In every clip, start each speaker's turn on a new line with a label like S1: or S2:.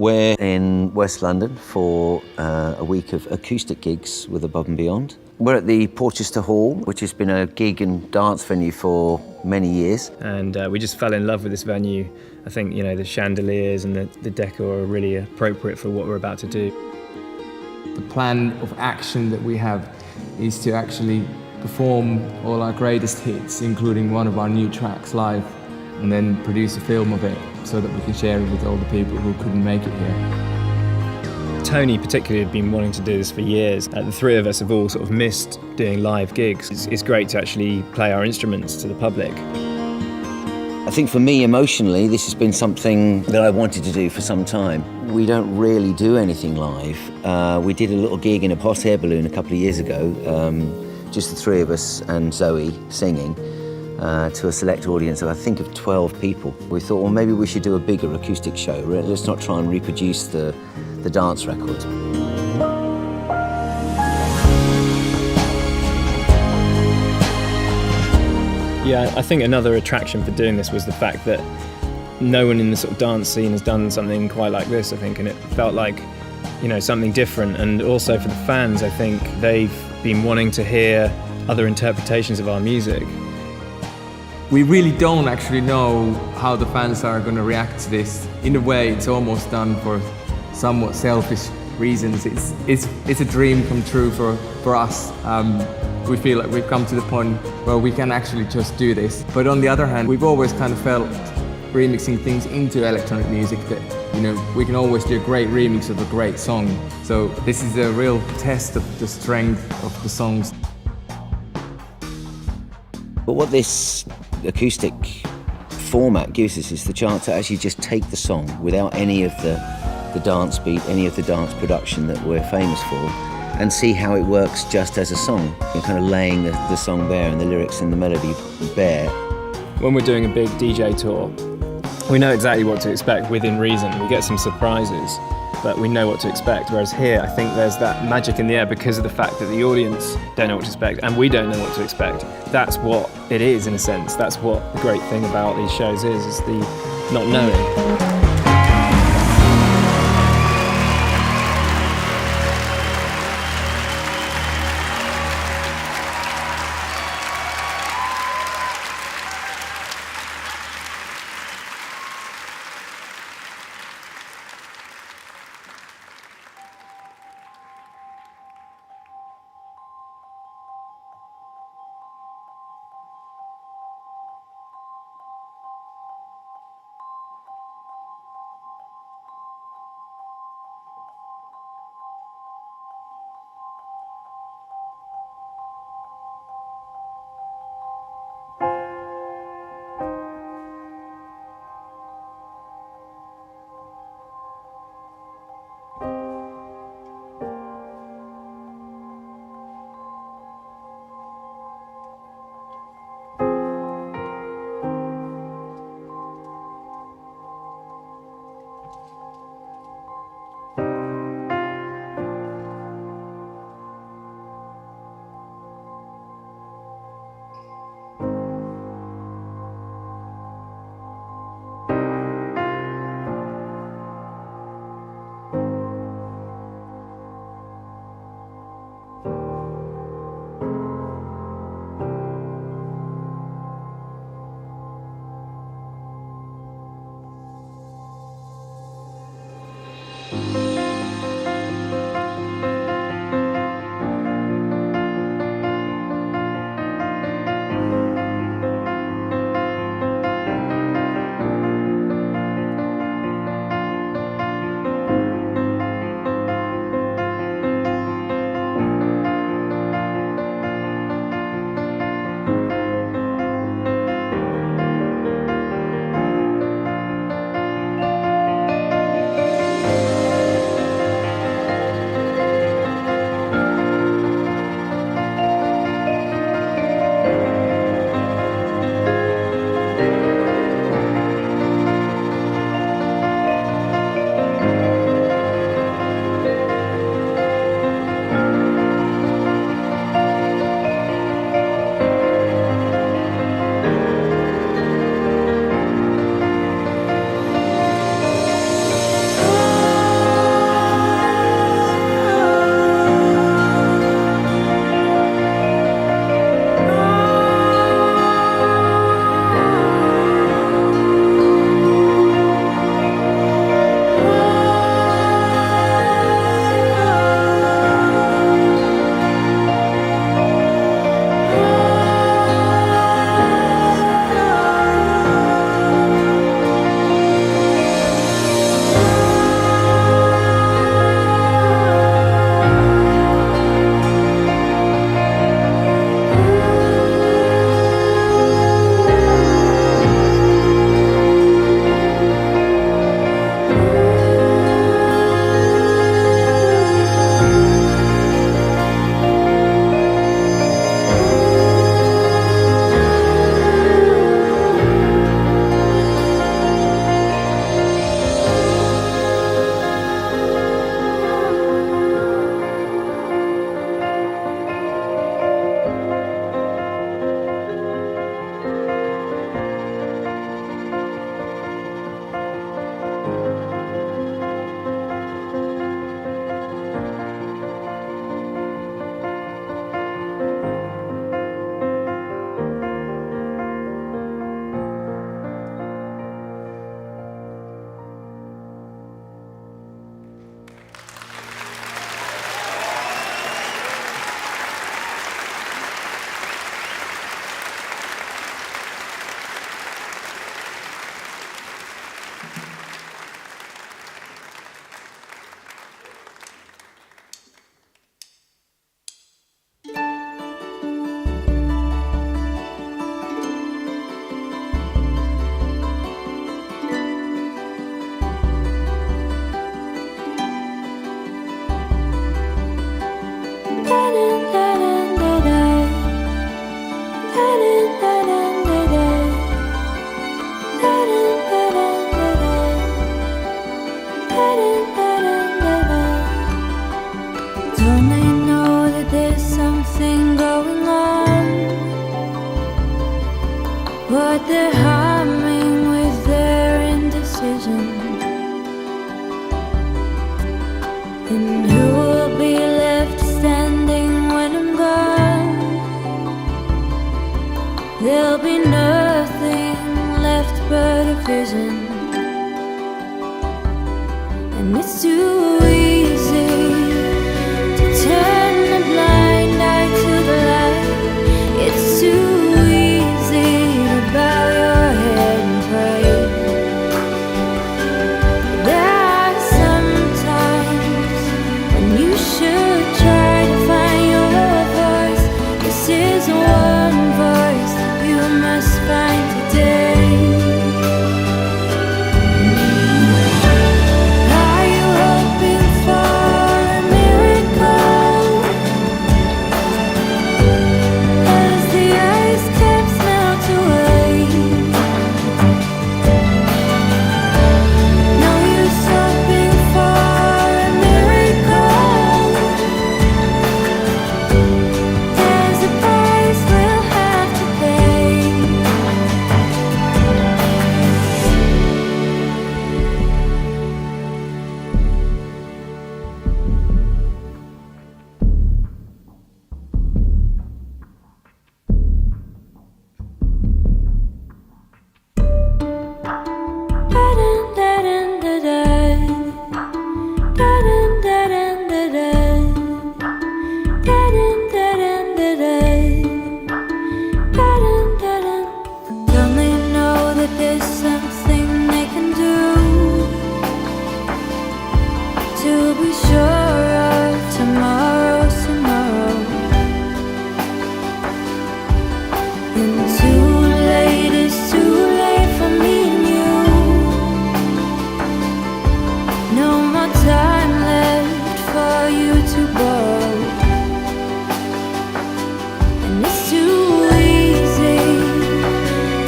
S1: We're in West London for a week of acoustic gigs with Above and Beyond. We're at the Porchester Hall, which has been a gig and dance venue for many years.
S2: And we just fell in love with this venue. I think, you know, the chandeliers and the decor are really appropriate for what we're about to do.
S3: The plan of action that we have is to actually perform all our greatest hits, including one of our new tracks live, and then produce a film of it so that we can share it with all the people who couldn't make it here.
S2: Tony particularly had been wanting to do this for years. The three of us have all sort of missed doing live gigs. It's great to actually play our instruments to the public.
S1: I think for me, emotionally, this has been something that I wanted to do for some time. We don't really do anything live. We did a little gig in a hot air balloon a couple of years ago, just the three of us and Zoe singing. To a select audience of, I think, of 12 people. We thought, well, maybe we should do a bigger acoustic show. Let's not try and reproduce the dance record.
S2: Yeah, I think another attraction for doing this was the fact that no one in the sort of dance scene has done something quite like this, I think, and it felt like, you know, something different. And also for the fans, I think they've been wanting to hear other interpretations of our music.
S3: We really don't actually know how the fans are going to react to this. In a way, it's almost done for somewhat selfish reasons. It's a dream come true for us. We feel like we've come to the point where we can actually just do this. But on the other hand, we've always kind of felt remixing things into electronic music that, you know, we can always do a great remix of a great song. So this is a real test of the strength of the songs.
S1: But what this acoustic format gives us is the chance to actually just take the song without any of the dance beat, any of the dance production that we're famous for, and see how it works just as a song. You're kind of laying the song bare and the lyrics and the melody bare.
S2: When we're doing a big DJ tour, we know exactly what to expect within reason. We get some surprises, but we know what to expect. Whereas here, I think there's that magic in the air because of the fact that the audience don't know what to expect and we don't know what to expect. That's what it is, in a sense. That's what the great thing about these shows is the not knowing.
S4: but they're humming with their indecision. And who will be left standing when I'm gone? There'll be nothing left but a vision. And it's too easy to turn a blind eye to the light. It's too easy to bow your head and pray. There are some times when you should try to find your voice. This is one voice that you must find today. Are you hoping for a miracle? As the ice caps melt away, no use hoping for a miracle. There's a price we'll have to pay. Don't they know that there's something they can do to be sure of tomorrow's tomorrow? And too late is too late for me and you. No more time left for you to borrow. And it's too easy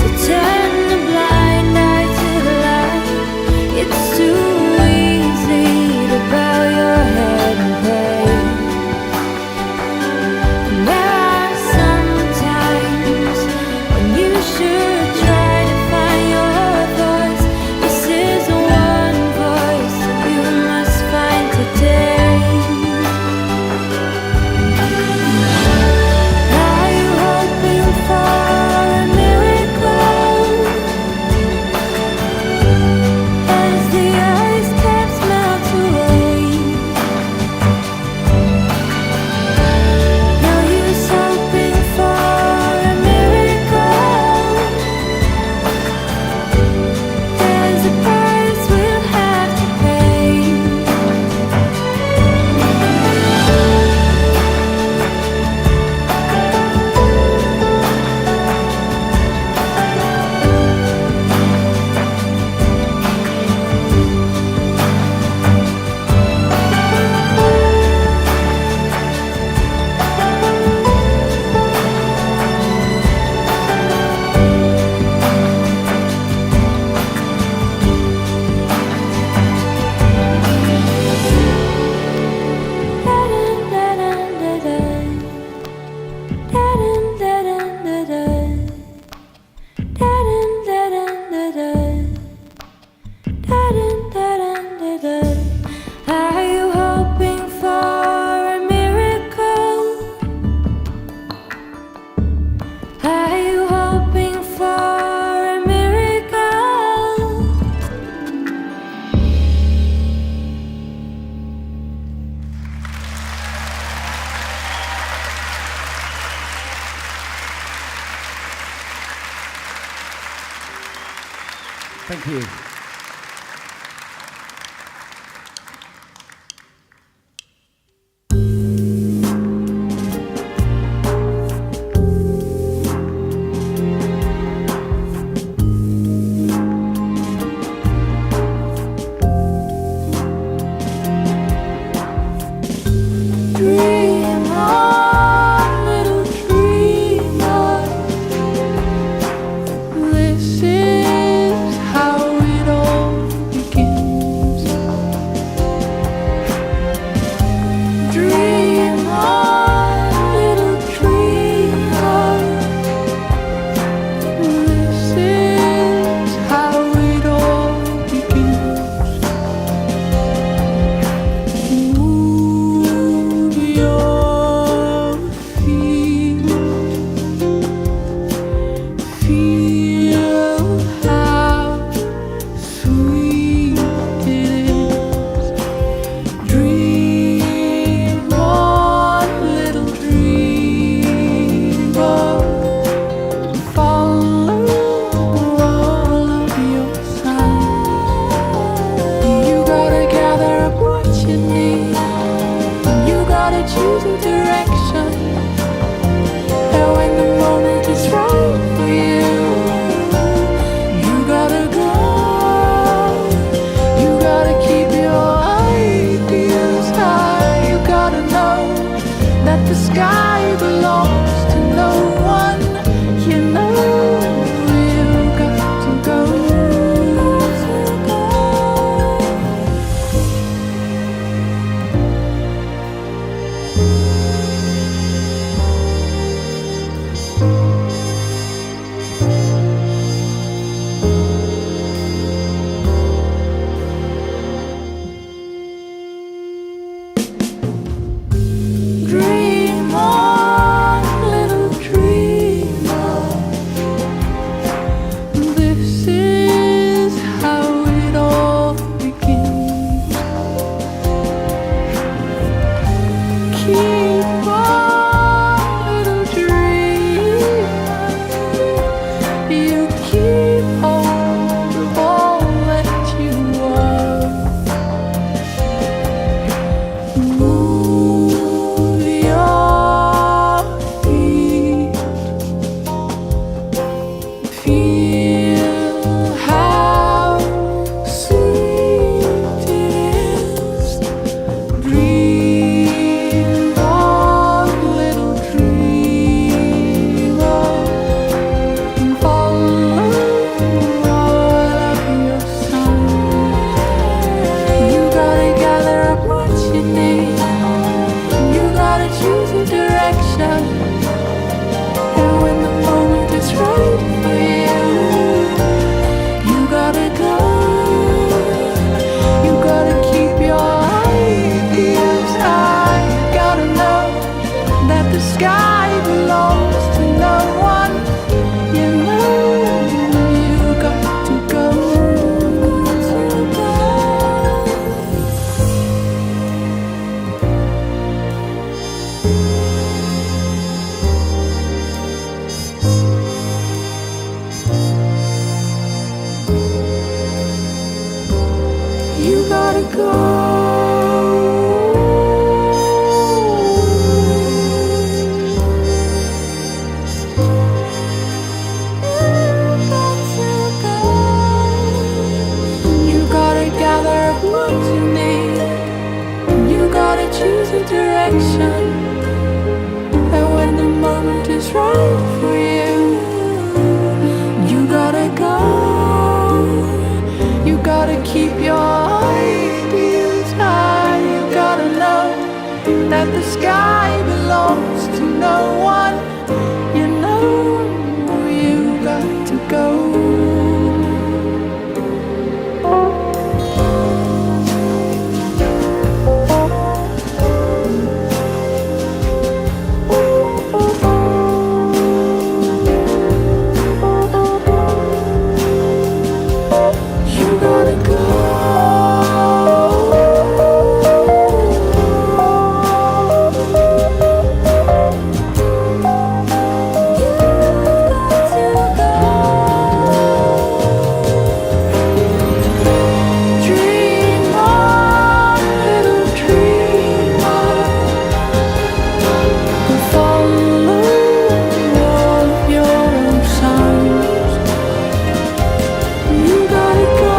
S4: to turn a blind eye to the light. It's too easy to bow your head and pray. And there are some times when you should try to find your voice. This is one voice that you must find today. Are you hoping for a miracle? As the ice caps melt away, no use hoping for a miracle. There's a price we'll have to pay. Are you hoping for a miracle? Are you hoping for a miracle?
S5: Thank you.
S4: Dream on, little dreamer. This is how it gotta choose a direction. And when the moment is right for you, you gotta go. You gotta keep your ideals high. You gotta know that the sky belongs to no one. You know you got to go. Dream on, little dreamer. This is how it all begins. Keep on, little dreamer. You keep hold of all that you are. Move your feet. Feel how sweet it is. Dream on, little dreamer, and follow all of your signs. You gotta gather up what you need. You gotta choose a direction. And when the moment is right for you, you gotta go. You gotta keep your ideas high. You gotta know that the sky belongs to no one. You know you got to go. You gotta go. You gotta gather up what you need. You gotta choose a direction. And when the moment is right for you, you gotta go. You gotta keep your ideals high. You gotta know that the sky belongs to no one. You know you got to go. You gotta go. Dream on, little dreamer, and follow all of your own signs. You gotta go.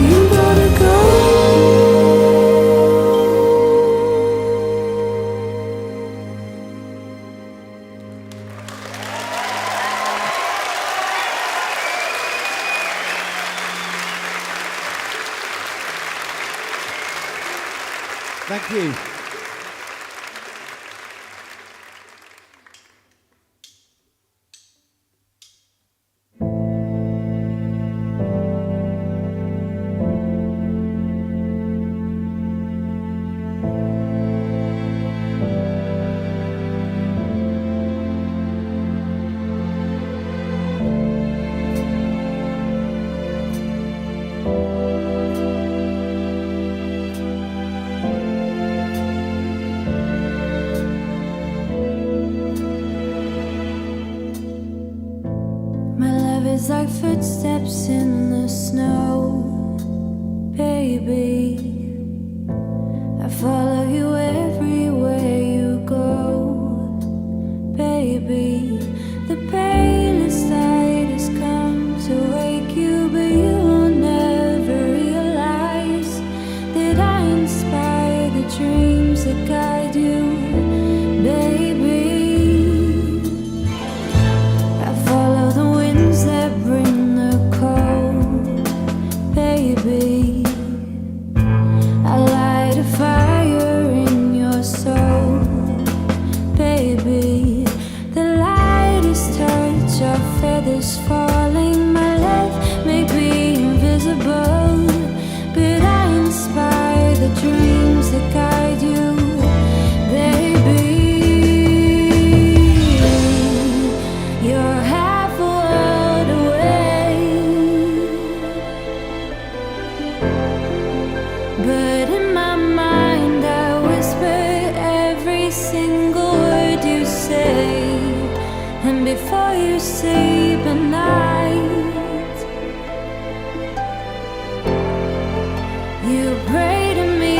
S4: You gotta go.
S5: Thank you.
S4: Feels like footsteps in the snow, baby. I follow you everywhere you go, baby. The palest light has come to wake you, but you will never realize that I inspire the dreams that guide you, baby. I follow the winds that bring the cold, baby. I light a fire in your soul, baby. The lightest touch of feathers falling. My love may be invisible, but I inspire the dreams that guide you, baby. You're half a world away, but in my mind I whisper every single word you say. And before you sleep at night, you pray to me,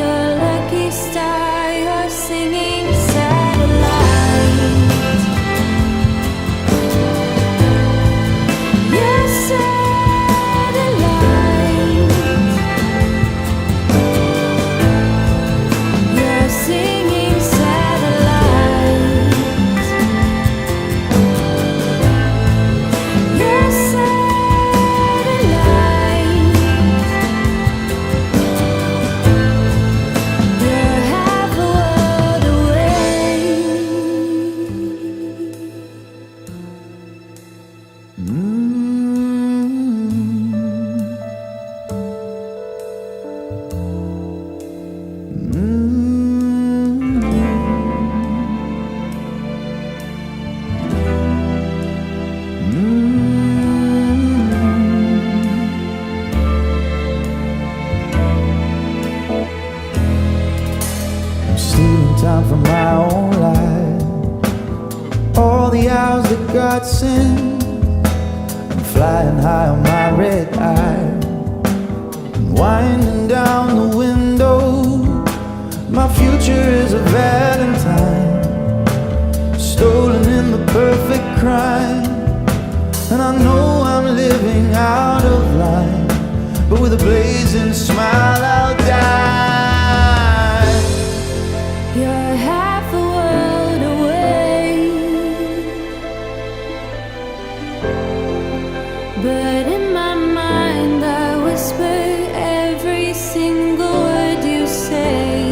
S4: your lucky star, your singing satellite. Your satellite, your singing satellite. Your satellite, you're half a world away.
S6: I'm stealing time from my own life. All the hours that God sent. I'm flying high on my red eye, and winding down the window. My future is a valentine, stolen in the perfect crime. And I know I'm living out of line, but with a blazing smile I'll die.
S4: You're half a world away, but in my mind I whisper every single word you say.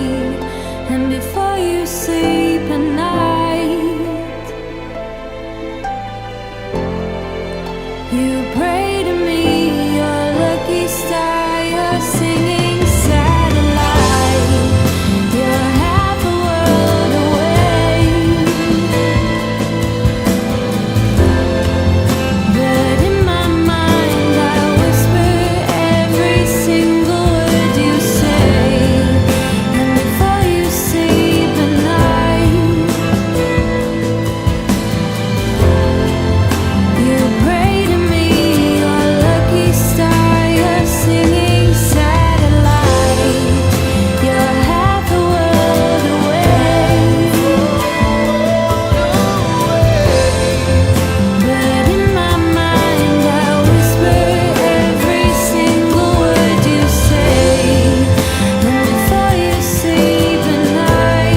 S4: And before you sleep at night, you pray to me, your lucky star, your singing satellite. You're half a world away, but in my mind I whisper every single word you say. And before you sleep at night, you pray to me, your lucky star, your singing satellite. You're half a world away, but in my mind I whisper every single word you say. And before you sleep at night,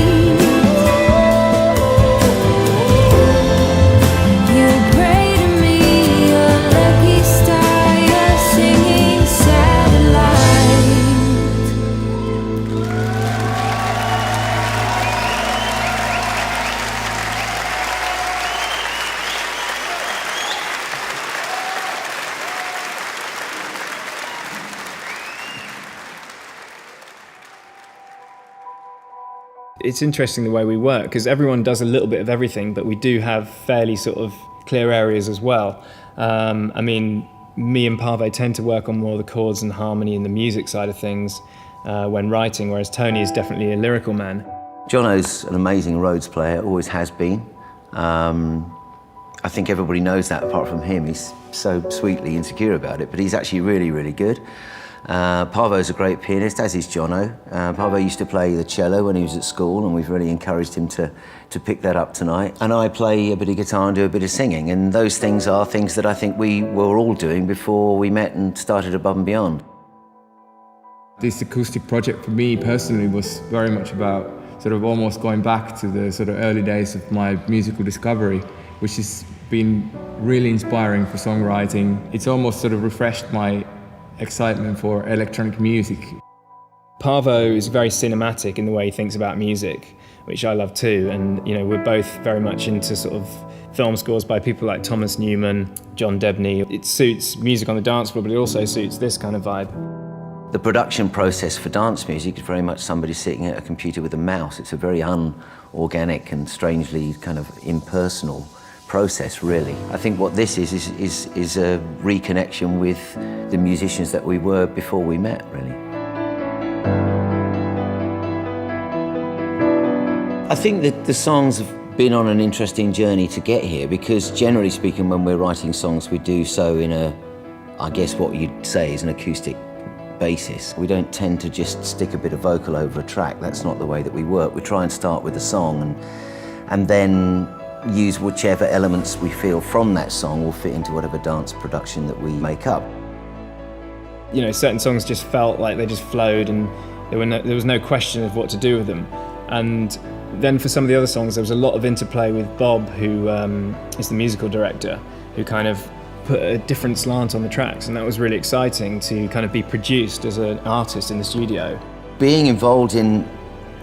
S4: you pray to me, your lucky star, your singing satellite.
S2: It's interesting the way we work, because everyone does a little bit of everything, but we do have fairly sort of clear areas as well. I mean, me and Pave tend to work on more the chords and harmony and the music side of things when writing, whereas Tony is definitely a lyrical man.
S1: Jono's an amazing Rhodes player, always has been. I think everybody knows that apart from him. He's so sweetly insecure about it, but he's actually really, really good. Parvo's a great pianist, as is Jono. Parvo used to play the cello when he was at school, and we've really encouraged him to pick that up tonight. And I play a bit of guitar and do a bit of singing, and those things are things that I think we were all doing before we met and started Above and Beyond.
S3: This acoustic project for me personally was very much about sort of almost going back to the sort of early days of my musical discovery, which has been really inspiring for songwriting. It's almost sort of refreshed my excitement for electronic music.
S2: Parvo is very cinematic in the way he thinks about music, which I love too. And you know, we're both very much into sort of film scores by people like Thomas Newman, John Debney. It suits music on the dance floor, but it also suits this kind of vibe.
S1: The production process for dance music is very much somebody sitting at a computer with a mouse. It's a very unorganic and strangely kind of impersonal process, really. I think what this is a reconnection with the musicians that we were before we met, really. I think that the songs have been on an interesting journey to get here, because generally speaking, when we're writing songs, we do so in a, I guess what you'd say is an acoustic basis. We don't tend to just stick a bit of vocal over a track. That's not the way that we work. We try and start with a song and then use whichever elements we feel from that song will fit into whatever dance production that we make up.
S2: You know, certain songs just felt like they just flowed, and there was no question of what to do with them. And then for some of the other songs, there was a lot of interplay with Bob, who is the musical director, who kind of put a different slant on the tracks, and that was really exciting to kind of be produced as an artist in the studio.
S1: Being involved in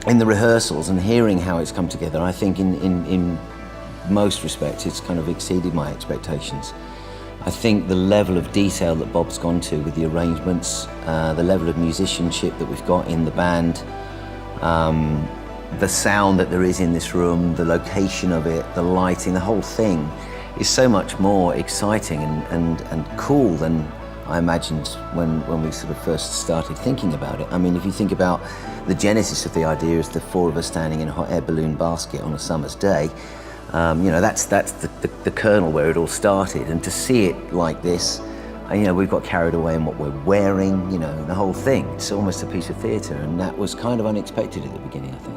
S1: the rehearsals and hearing how it's come together, I think in most respects it's kind of exceeded my expectations. I think the level of detail that Bob's gone to with the arrangements, the level of musicianship that we've got in the band, the sound that there is in this room, the location of it, the lighting, the whole thing is so much more exciting and cool than I imagined when we sort of first started thinking about it. I mean, if you think about the genesis of the idea is the four of us standing in a hot air balloon basket on a summer's day, you know, that's the kernel where it all started. And to see it like this, you know, we've got carried away in what we're wearing, you know, the whole thing. It's almost a piece of theatre, and that was kind of unexpected at the beginning, I think.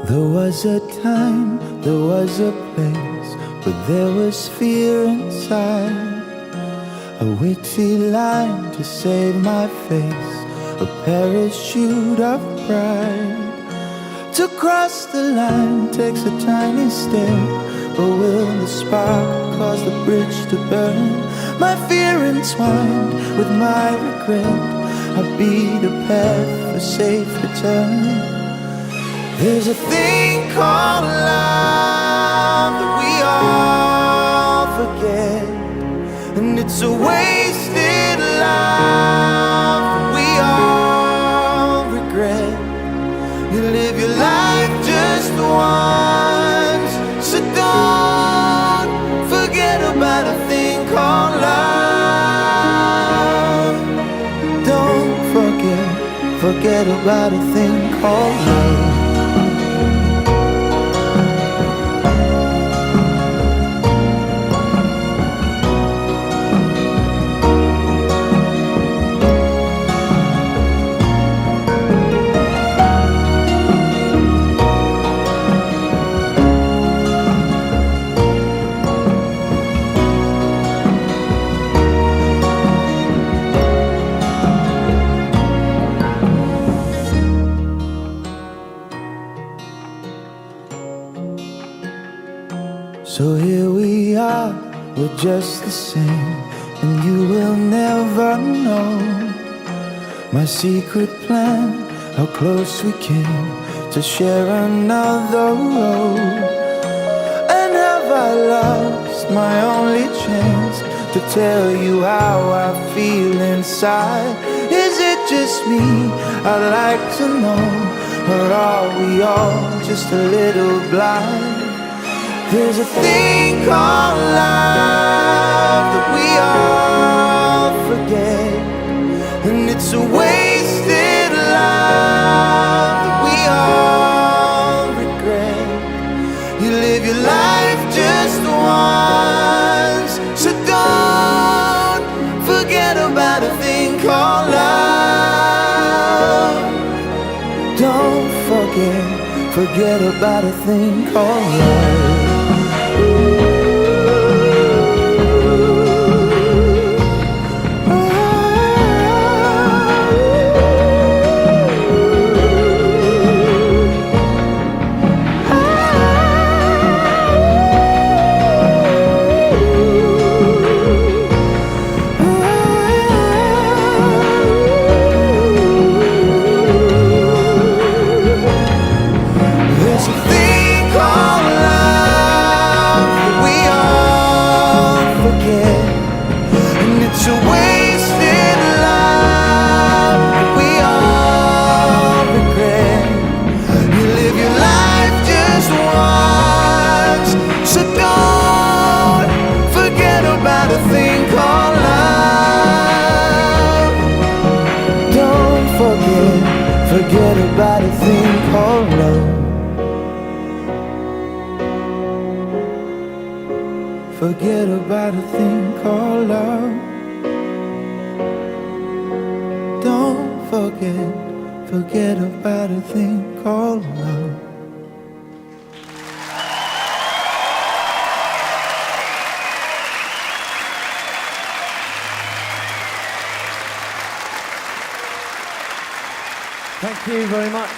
S6: There was a time, there was a place, but there was fear inside. A witty line to save my face, a parachute of pride. To cross the line takes a tiny step, but will the spark cause the bridge to burn? My fear entwined with my regret, I beat a path for safe return. There's a thing called love that we all forget, and it's a wasted love that we all regret. You live your life just once, so don't forget about a thing called love. Don't forget about a thing called love. So here we are, we're just the same, and you will never know my secret plan, how close we came to share another road. And have I lost my only chance to tell you how I feel inside? Is it just me? I'd like to know. Or are we all just a little blind? There's a thing called love that we all forget, and it's a wasted love that we all regret. You live your life just once, so don't forget about a thing called love. Don't forget about a thing called love. Forget about a thing called love. Forget about a thing called love. Don't forget about a thing called love.
S5: Thank you very much.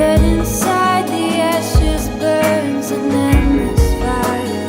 S4: Inside the ashes burns an endless fire.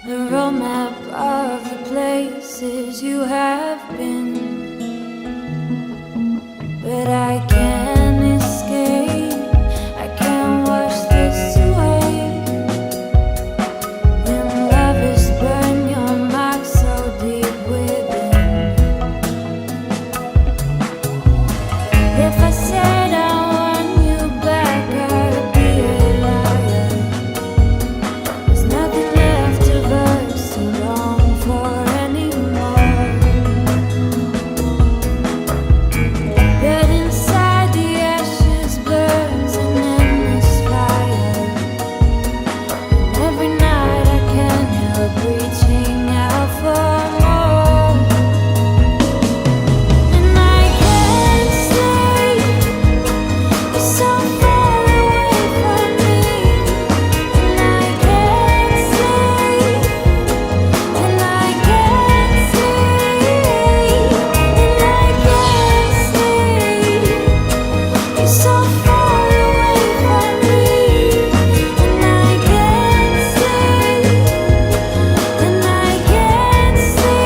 S4: the roadmap of the places you have been. But I can't escape, I can't wash this away. When lovers burn your mark so deep within. If I said I want you back, I'd be a liar. There's nothing left of us to long for anymore. But inside the ashes burns an endless fire. And every night I can't help reaching out for more. And I can't stay, you're so far away from me. And I can't stay, and I can't stay, and I can't stay. You're so far away from me. And I can't stay, and I can't stay.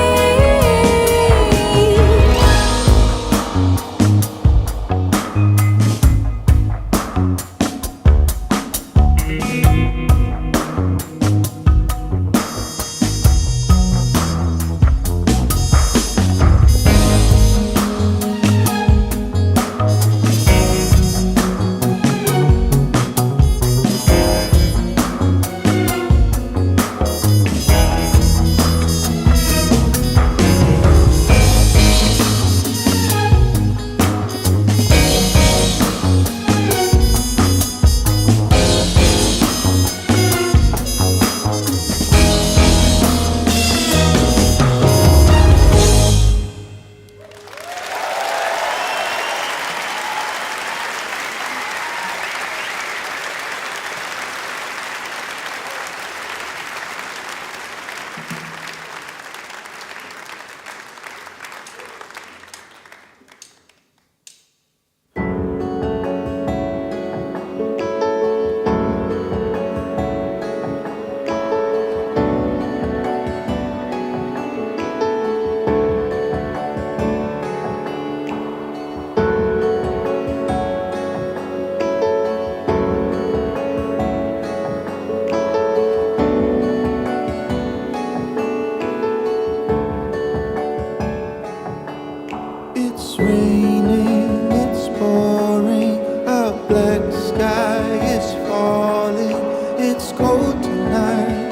S6: It's raining, it's pouring, a black sky is falling, it's cold tonight.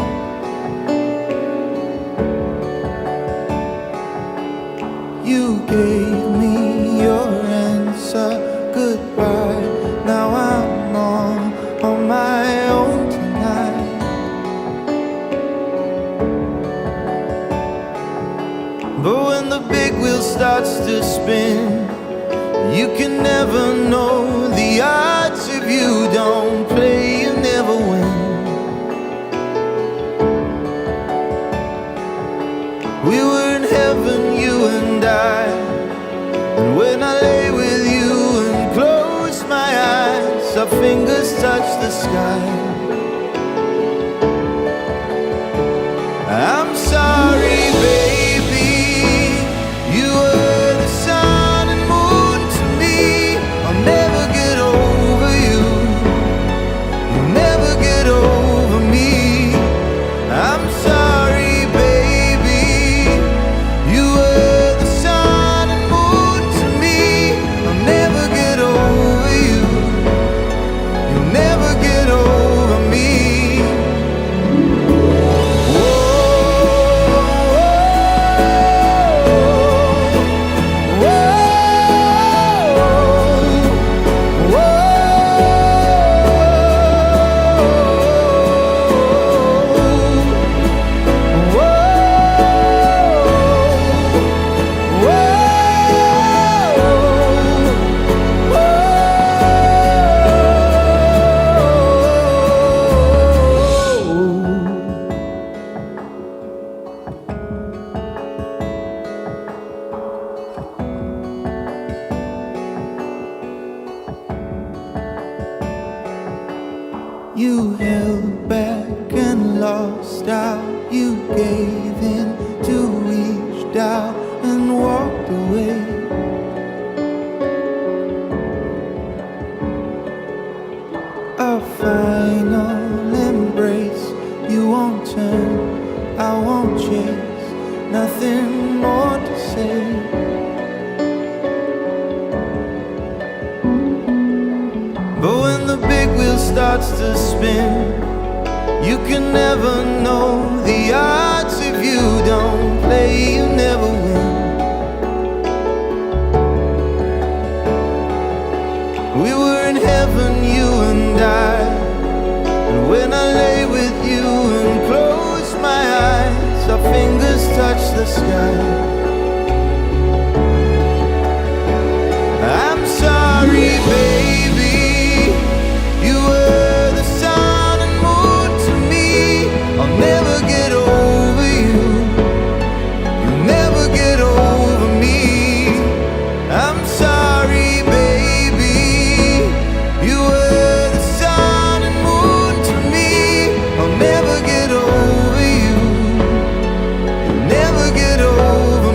S6: You gave me your answer, goodbye. Now I'm on my own tonight. But when the big wheel starts to spin, you can never know the odds. If you don't play, you never win. We were in heaven, you and I, and when I lay with you and close my eyes, our fingers touch the sky. I'm sorry, baby, you were the sun and moon to me. I'll never get over you, you'll never get over me. I'm sorry, baby, you were the sun and moon to me. I'll never get over you, you'll never get over you gave in to reach out and walked away. A final embrace, you won't turn, I won't chase, nothing more to say. But when the big wheel starts to spin, you can never know the odds. If you don't play, you never win. We were in heaven, you and I, and when I lay with you and close my eyes, our fingers touch the sky. I'm sorry, baby, you were the sun and moon to me. I'll never get over you, you'll never get over me. I'm sorry, baby, you were the sun and moon to me. I'll never get over you, you'll never get over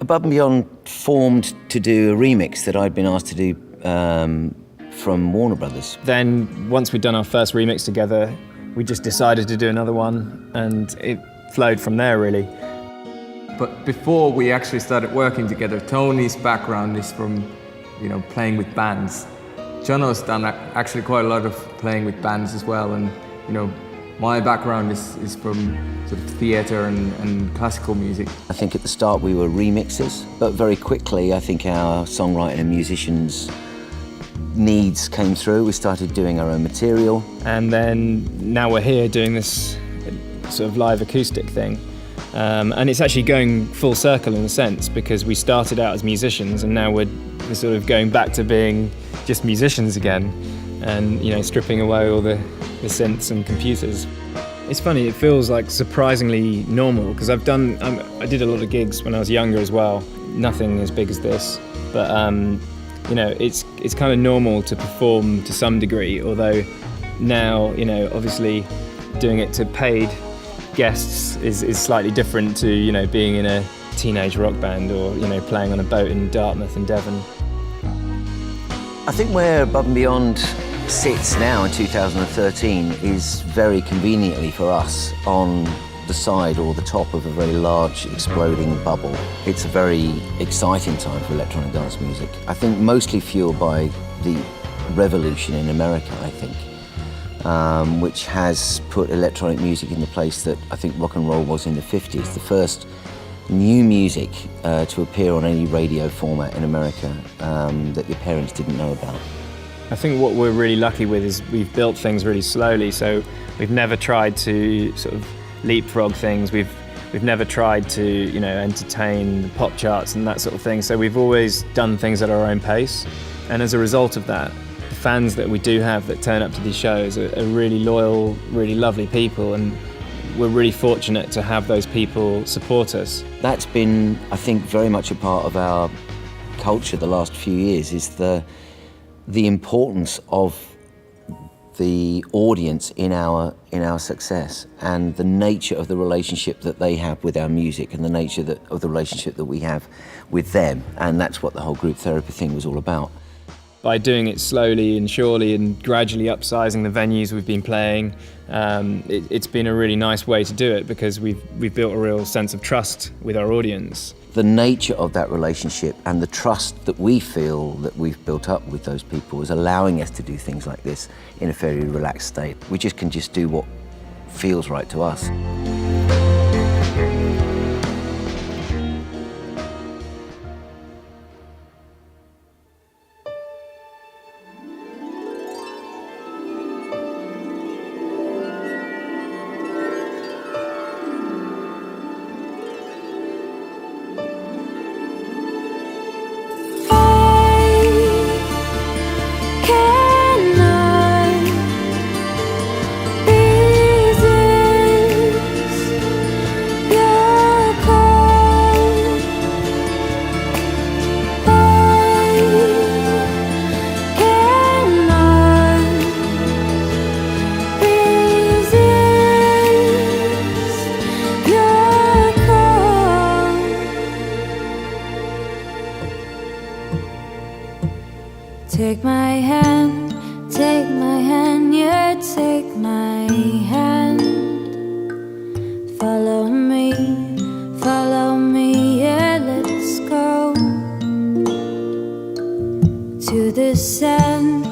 S1: Above and Beyond formed to do a remix that I'd been asked to do from Warner Brothers.
S2: Then, once we'd done our first remix together, we just decided to do another one, and it flowed from there, really.
S3: But before we actually started working together, Tony's background is from, playing with bands. Jono's done actually quite a lot of playing with bands as well, and my background is from sort of theatre and classical music.
S1: I think at the start we were remixers, but very quickly I think our songwriting and musicians' needs came through. We started doing our own material.
S2: And then now we're here doing this sort of live acoustic thing. And it's actually going full circle in a sense, because we started out as musicians and now we're sort of going back to being just musicians again, and stripping away all the synths and computers. It's funny, it feels like surprisingly normal, because I did a lot of gigs when I was younger as well. Nothing as big as this, but it's kind of normal to perform to some degree, although now, obviously doing it to paid guests is slightly different to, being in a teenage rock band or, playing on a boat in Dartmouth and Devon.
S1: I think where Above and Beyond sits now in 2013 is very conveniently for us on the side or the top of a very large exploding bubble. It's a very exciting time for electronic dance music. I think mostly fueled by the revolution in America, I think, which has put electronic music in the place that I think rock and roll was in the 50s. The first new music to appear on any radio format in America that your parents didn't know about.
S2: I think what we're really lucky with is we've built things really slowly, so we've never tried to sort of leapfrog things. We've never tried to, entertain the pop charts and that sort of thing. So we've always done things at our own pace. And as a result of that, the fans that we do have that turn up to these shows are really loyal, really lovely people, and we're really fortunate to have those people support us.
S1: That's been, I think, very much a part of our culture the last few years, is the importance of the audience in our success, and the nature of the relationship that they have with our music, and the nature of the relationship that we have with them. And that's what the whole group therapy thing was all about.
S2: By doing it slowly and surely and gradually upsizing the venues we've been playing, it's been a really nice way to do it, because we've built a real sense of trust with our audience.
S1: The nature of that relationship and the trust that we feel that we've built up with those people is allowing us to do things like this in a fairly relaxed state. We can just do what feels right to us.
S4: Take my hand, yeah, take my hand. Follow me, yeah, let's go. To the sand,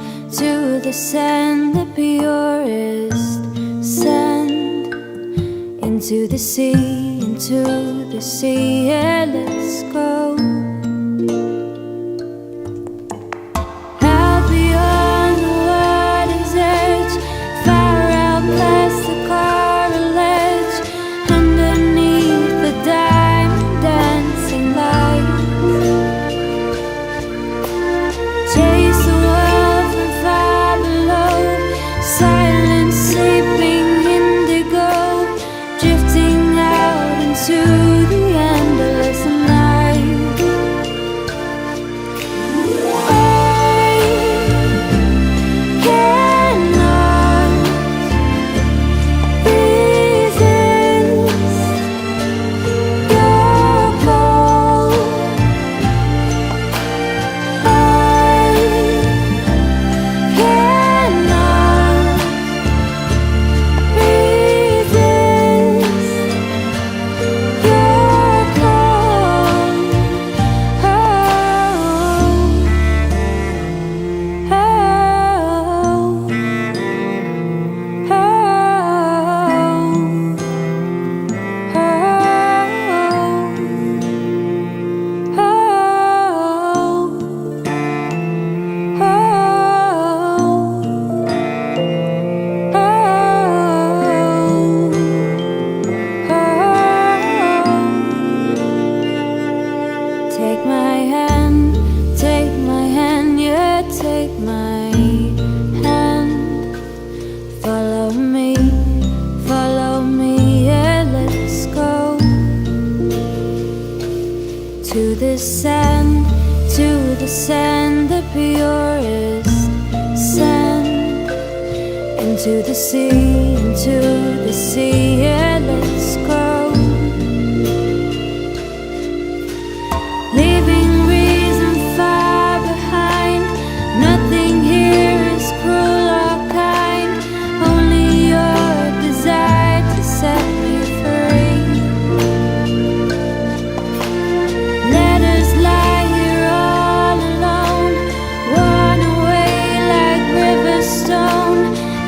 S4: the purest sand. Into the sea, yeah, let's go. To the end of to the sand, the purest sand, into the sea, yeah, let's go. Leaving reason far behind, nothing here is cruel or kind, only your desire to set me free. Let us lie here all alone, worn away like river stone.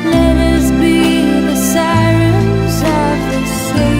S4: Let us be the sirens of the sea.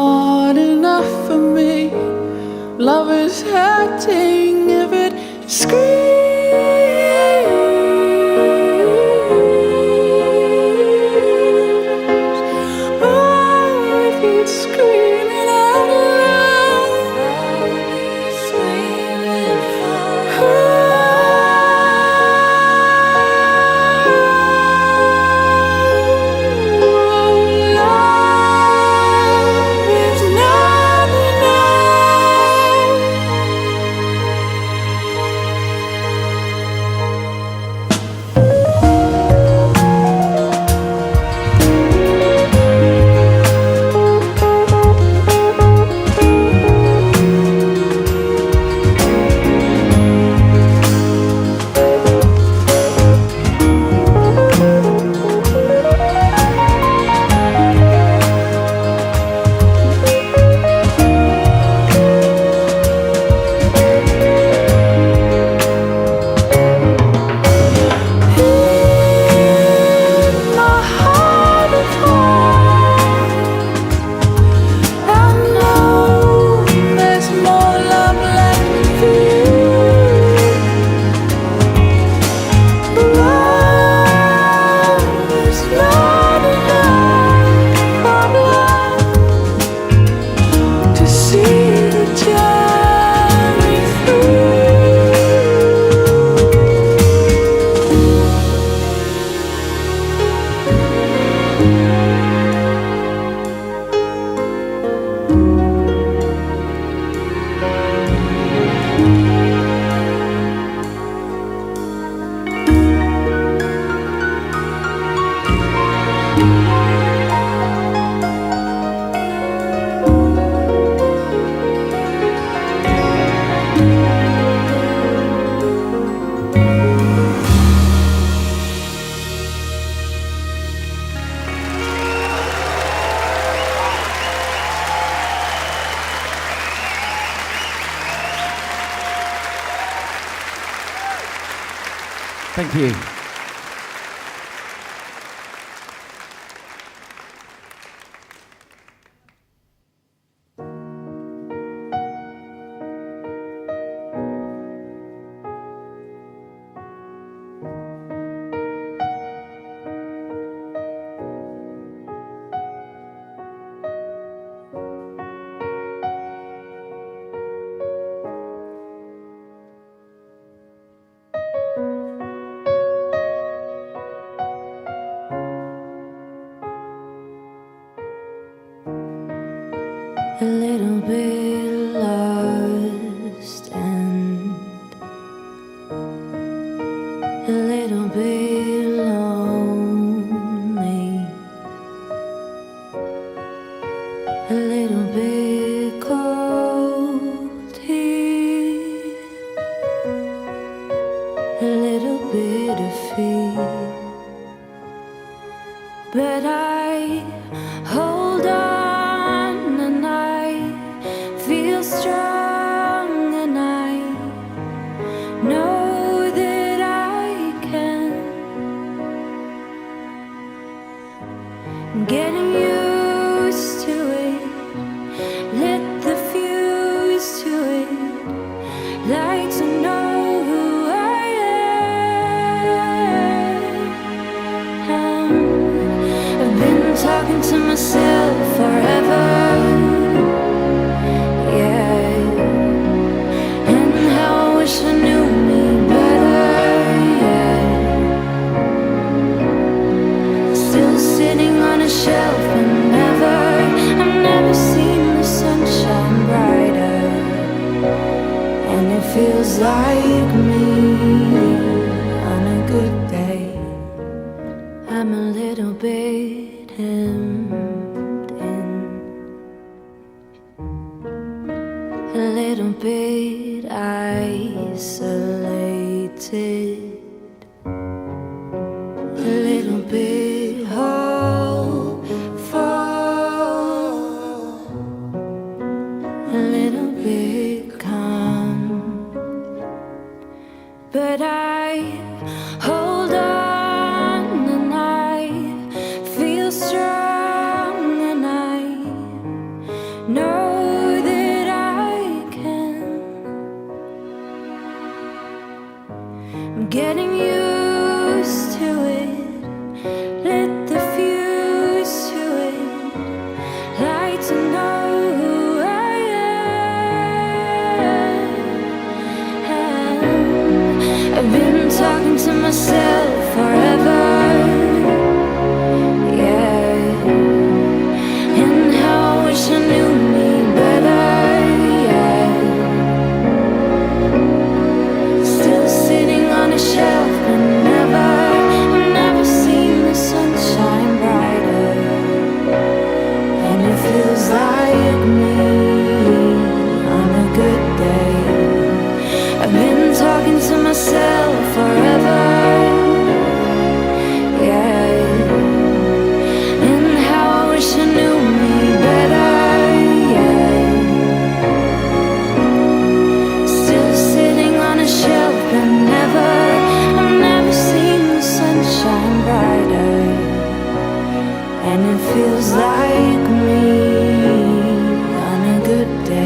S7: not enough for me. Love is hurting if it screams. Oh, if you'd scream it out loud, I'll be screaming for
S5: Thank you.
S4: A little bit lost and a little bit lonely, a little bit cold here, a little bit of fear, but I hold on. Strong, and I know that I can. I'm getting used to it, lit the fuse to it, like to know who I am. I've been talking to myself forever. I knew me better, yeah. Still sitting on a shelf and I've never seen the sunshine brighter. And it feels like me on a good day. I'm a little bit hemmed in, a little bit isolated, a little bit hopeful, a little bit calm, but I hold on and I feel strong and I know that I can. I'm getting used to it. Lit the fuse to it. Like to know who I am. I've been talking to myself forever. I knew me better, yeah. Still sitting on a shelf, but never seen the sunshine brighter. And it feels like me on a good day. I've been talking to myself forever, yeah. And how I wish I knew me better. And it feels like me on a good day.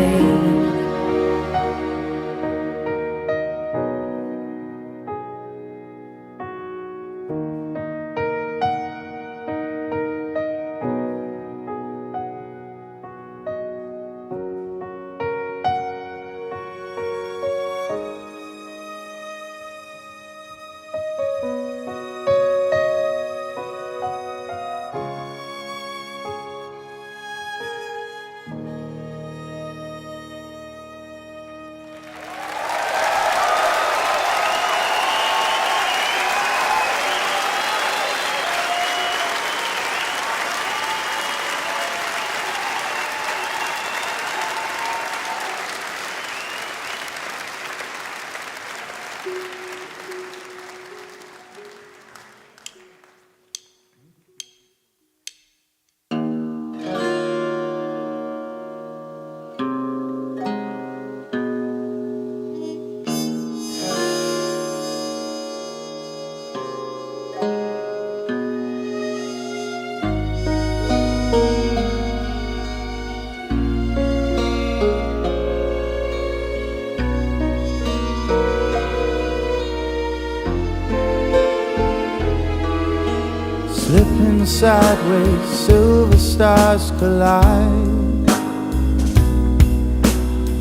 S6: Slipping sideways, silver stars collide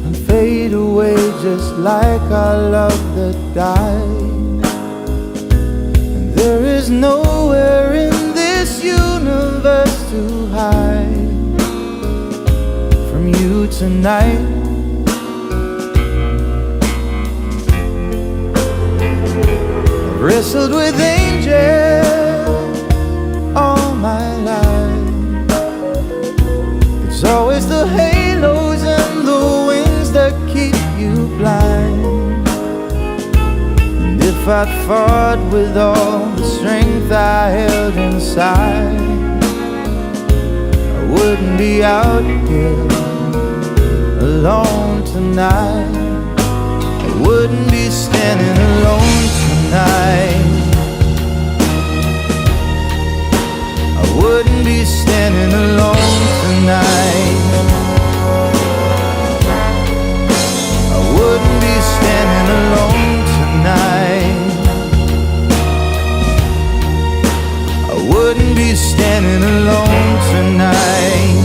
S6: and fade away just like our love that died. And there is nowhere in this universe to hide from you tonight. I've wrestled with angels all my life. It's always the halos and the wings that keep you blind. And if I'd fought with all the strength I held inside, I wouldn't be out here alone tonight. I wouldn't be standing alone tonight. I wouldn't be standing alone tonight. I wouldn't be standing alone tonight. I wouldn't be standing alone tonight.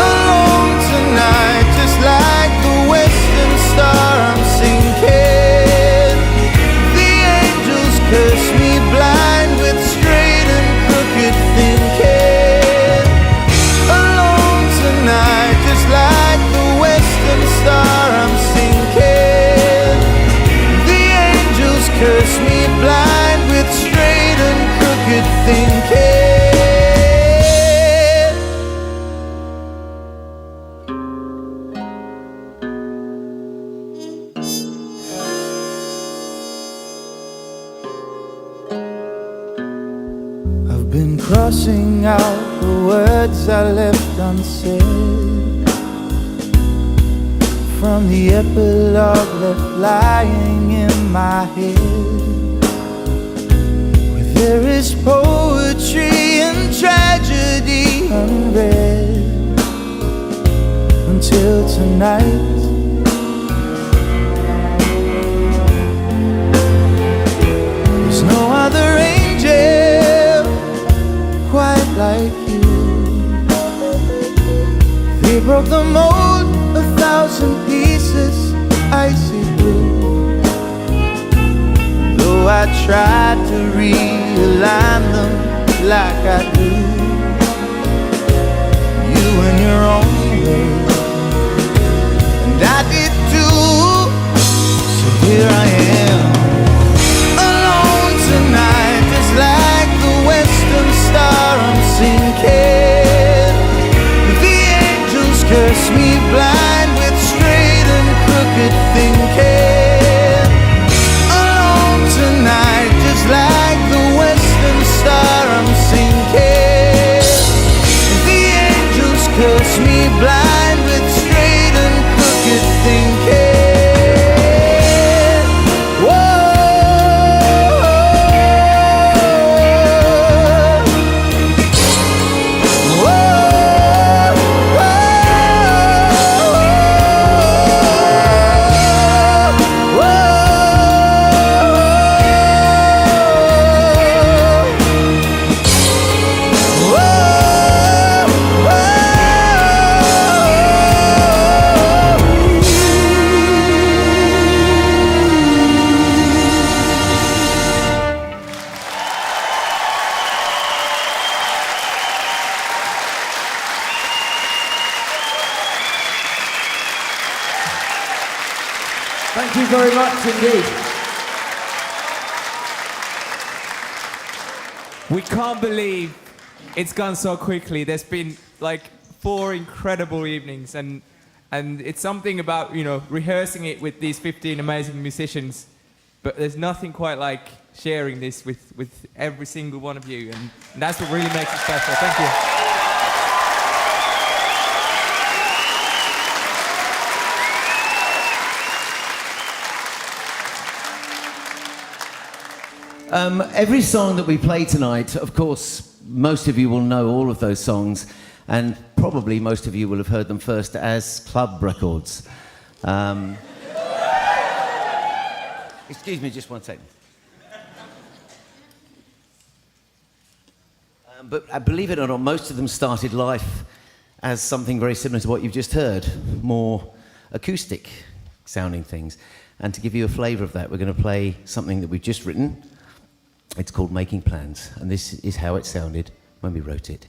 S6: Alone tonight, just like the western star, I'm sinking. Curse me blind with straight and crooked thinking. Alone tonight, just like the western star, I'm sinking. The angels curse me blind with straight and crooked thinking. Been crossing out the words I left unsaid from the epilogue left lying in my head. With There is poetry and tragedy unread until tonight. There's no other angel quite like you. They broke the mold, 1,000 pieces, icy blue. Though I tried to realign them like I do, you in your own way, and I did too. So here I am, alone tonight, just like the western star I'm sinking. The angels curse me blind with straight and crooked thinking. Alone tonight, just like the western star I'm sinking. The angels curse me blind with straight and crooked thinking.
S5: Thank you very much indeed.
S3: We can't believe it's gone so quickly. There's been like 4 incredible evenings, and it's something about, you know, rehearsing it with these 15 amazing musicians, but there's nothing quite like sharing this with every single one of you, and that's what really makes it special. Thank you.
S5: Every song that we play tonight, of course, most of you will know all of those songs, and probably most of you will have heard them first as club records.
S1: Excuse me, just one second. But believe it or not, most of them started life as something very similar to what you've just heard, more acoustic sounding things. And to give you a flavour of that, we're going to play something that we've just written. It's called Making Plans, and this is how it sounded when we wrote it.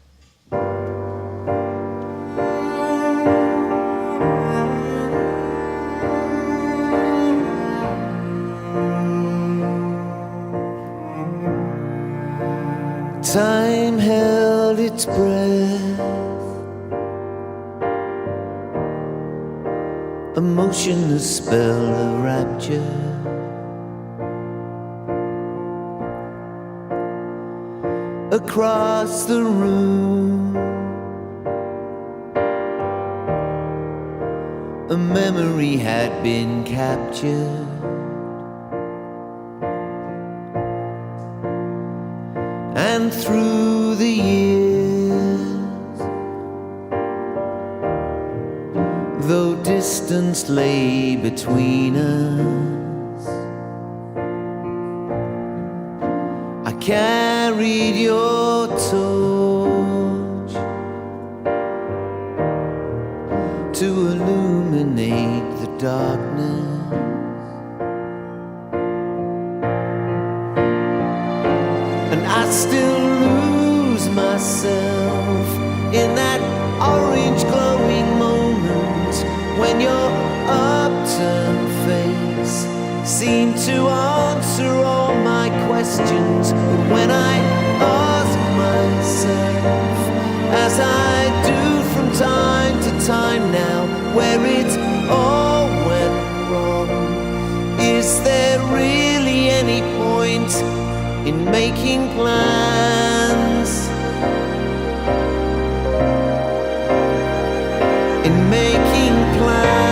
S1: Time held its breath, a motionless spell of rapture. Across the room, a memory had been captured. And through the years, though distance lay between us, I carried your torch to illuminate the darkness. And I still lose myself in that orange glowing moment when your upturned face seemed to answer all my questions. But when I ask myself, as I do from time to time now, where it all went wrong, is there really any point in making plans? In making plans.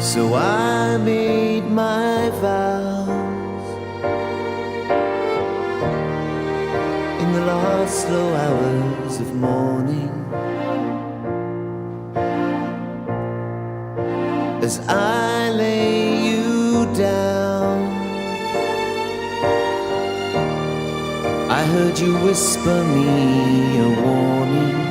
S6: So I made my vows in the last slow hours of morning, as I lay you down. I heard you whisper me a warning.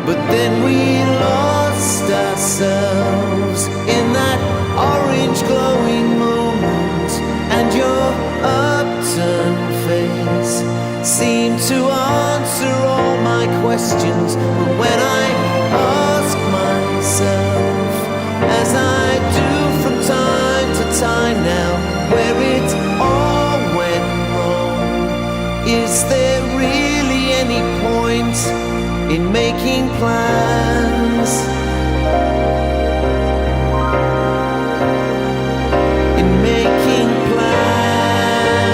S6: But then we lost ourselves in that orange glowing moment, and your upturned face seemed to answer all my questions. But when I ask myself, as I do from time to time now, where it all went wrong, is there really any point in making plans? In making plans.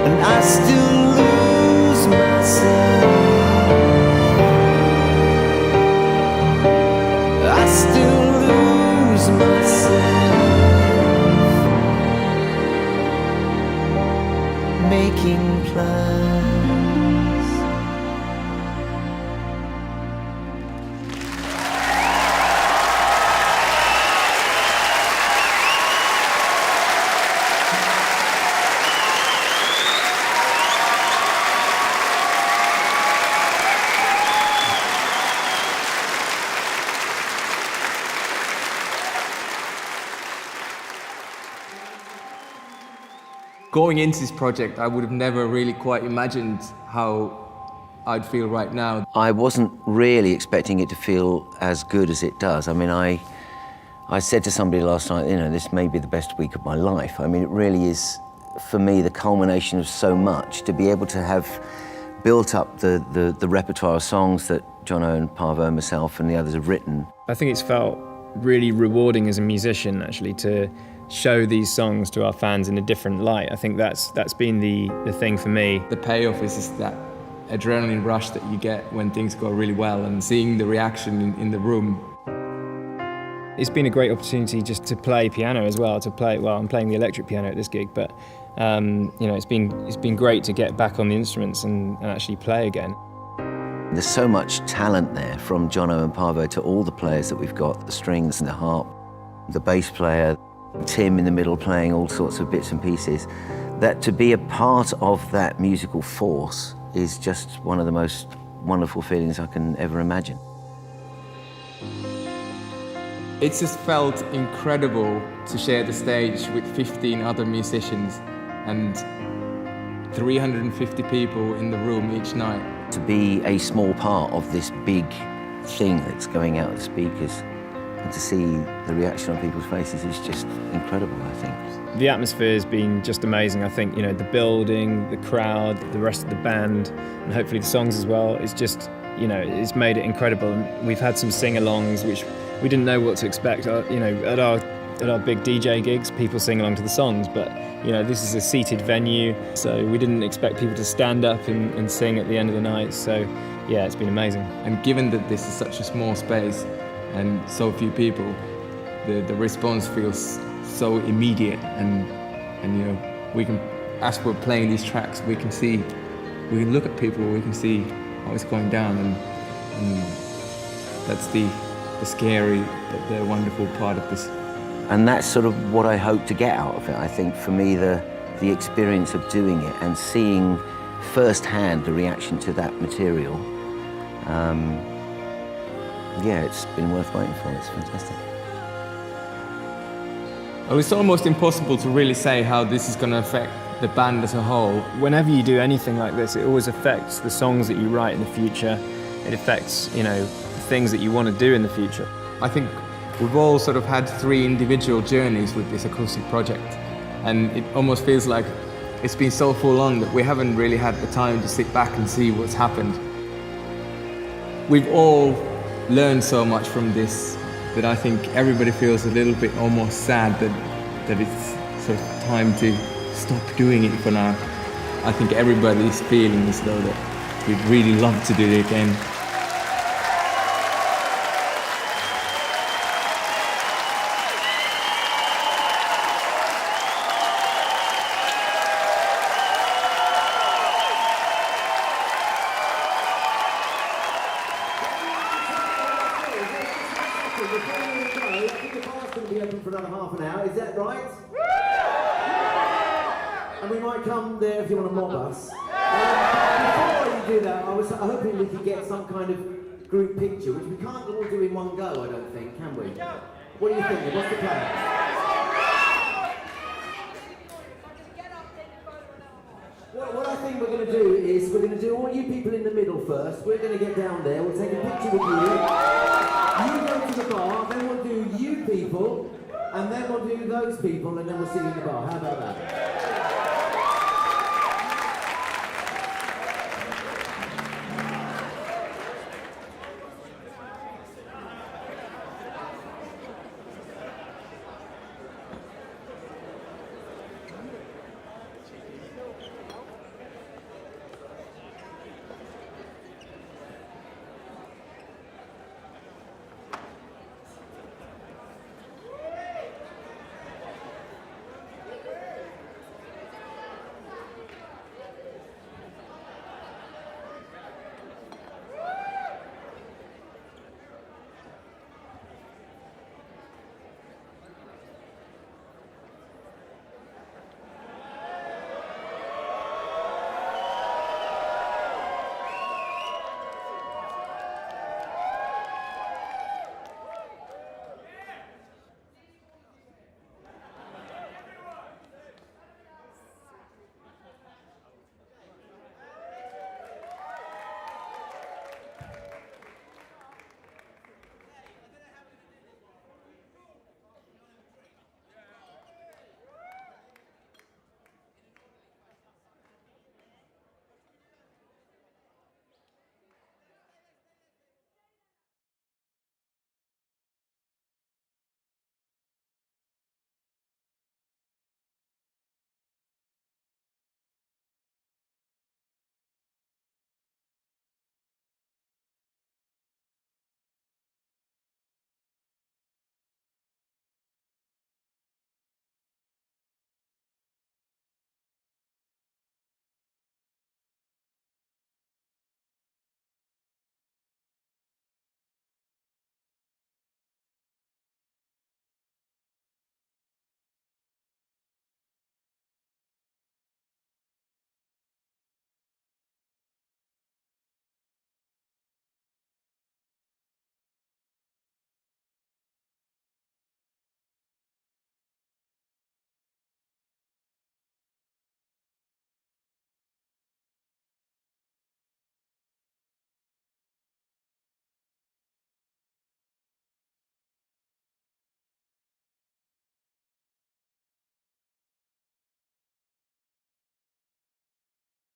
S6: And I still lose myself. I still lose myself making plans.
S3: Going into this project, I would have never really quite imagined how I'd feel right now.
S1: I wasn't really expecting it to feel as good as it does. I mean, I said to somebody last night, you know, this may be the best week of my life. I mean, it really is, for me, the culmination of so much, to be able to have built up the repertoire of songs that Jono and Paavo and myself and the others have written.
S2: I think it's felt really rewarding as a musician, actually, to show these songs to our fans in a different light. I think that's been the thing for me.
S3: The payoff is just that adrenaline rush that you get when things go really well, and seeing the reaction in the room.
S2: It's been a great opportunity just to play piano as well, I'm playing the electric piano at this gig, but you know, it's been great to get back on the instruments and actually play again.
S1: There's so much talent there, from Jono and Paavo to all the players that we've got, the strings and the harp, the bass player, Tim in the middle playing all sorts of bits and pieces, that to be a part of that musical force is just one of the most wonderful feelings I can ever imagine.
S3: It's just felt incredible to share the stage with 15 other musicians and 350 people in the room each night.
S1: To be a small part of this big thing that's going out of the speakers and to see the reaction on people's faces is just incredible, I think.
S2: The atmosphere has been just amazing. I think, you know, the building, the crowd, the rest of the band, and hopefully the songs as well, it's just, you know, it's made it incredible. And we've had some sing-alongs which we didn't know what to expect. You know, at our big DJ gigs, people sing along to the songs, but you know, this is a seated venue, so we didn't expect people to stand up and sing at the end of the night. So yeah, it's been amazing. And given that this is such a small space and so few people, the response feels so immediate, and you know, we can, as we're playing these tracks, we can look at people, we can see how it's going down, and that's the scary but the wonderful part of this.
S1: And that's sort of what I hope to get out of it. I think for me, the experience of doing it and seeing firsthand the reaction to that material, yeah, it's been worth waiting for. It's fantastic.
S3: Well, it's almost impossible to really say how this is going to affect the band as a whole.
S2: Whenever you do anything like this, it always affects the songs that you write in the future. It affects, you know, things that you want to do in the future.
S3: I think we've all sort of had 3 individual journeys with this acoustic project, and it almost feels like it's been so full on that we haven't really had the time to sit back and see what's happened. We've all learned so much from this that I think everybody feels a little bit almost sad that it's sort of time to stop doing it for now. I think everybody's feeling as though that we'd really love to do it again.
S5: I think the bar's going to be open for another half an hour, is that right? And we might come there if you want to mob us. Before you do that, I was hoping we could get some kind of group picture, which we can't all do in one go, I don't think, can we? What do you think? What's the plan? What I think we're going to do is, we're going to do all you people in the middle first. We're going to get down there, we'll take a picture with you. You go to the bar, then we'll do you people, and then we'll do those people, and then we'll see you in the bar. How about that?